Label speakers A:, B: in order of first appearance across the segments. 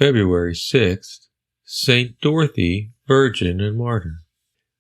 A: February 6th, Saint Dorthy, Virgin and Martyr.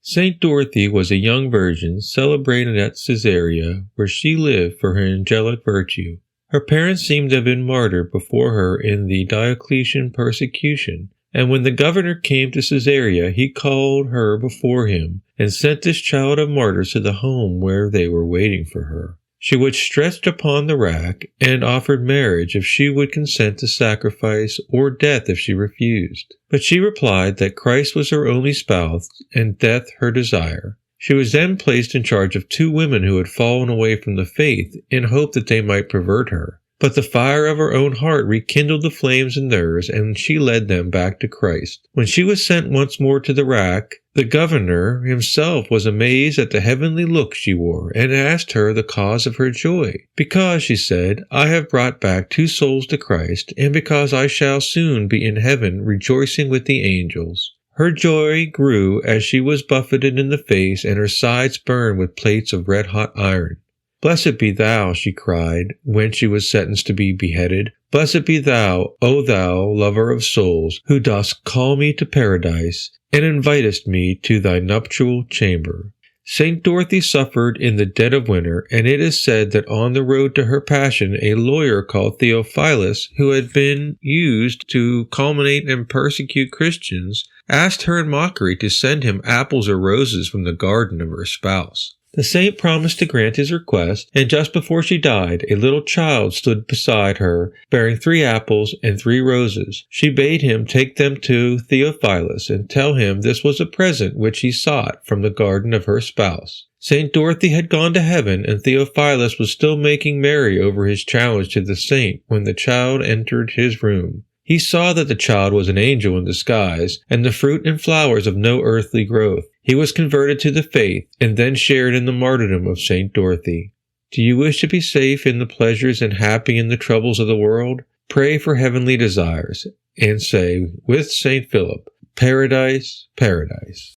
A: Saint Dorthy was a young virgin celebrated at Caesarea, where she lived for her angelic virtue. Her parents seem to have been martyred before her in the Diocletian persecution, and when the governor came to Caesarea, he called her before him and sent this child of martyrs to the home where they were waiting for her. She was stretched upon the rack and offered marriage if she would consent to sacrifice, or death if she refused. But she replied that Christ was her only spouse and death her desire. She was then placed in charge of 2 women who had fallen away from the faith in hope that they might pervert her. But the fire of her own heart rekindled the flames in theirs, and she led them back to Christ. When she was sent once more to the rack, the governor himself was amazed at the heavenly look she wore, and asked her the cause of her joy. "Because," she said, "I have brought back 2 souls to Christ, and because I shall soon be in heaven rejoicing with the angels." Her joy grew as she was buffeted in the face, and her sides burned with plates of red-hot iron. "Blessed be thou," she cried, when she was sentenced to be beheaded. "Blessed be thou, O thou lover of souls, who dost call me to paradise, and invitest me to thy nuptial chamber." Saint Dorthy suffered in the dead of winter, and it is said that on the road to her passion a lawyer called Theophilus, who had been used to calumniate and persecute Christians, asked her in mockery to send him apples or roses from the garden of her spouse. The saint promised to grant his request, and just before she died, a little child stood beside her, bearing 3 apples and 3 roses. She bade him take them to Theophilus, and tell him this was a present which he sought from the garden of her spouse. Saint Dorthy had gone to heaven, and Theophilus was still making merry over his challenge to the saint when the child entered his room. He saw that the child was an angel in disguise, and the fruit and flowers of no earthly growth. He was converted to the faith, and then shared in the martyrdom of Saint Dorthy. Do you wish to be safe in the pleasures and happy in the troubles of the world? Pray for heavenly desires, and say, with Saint Philip, "Paradise, paradise."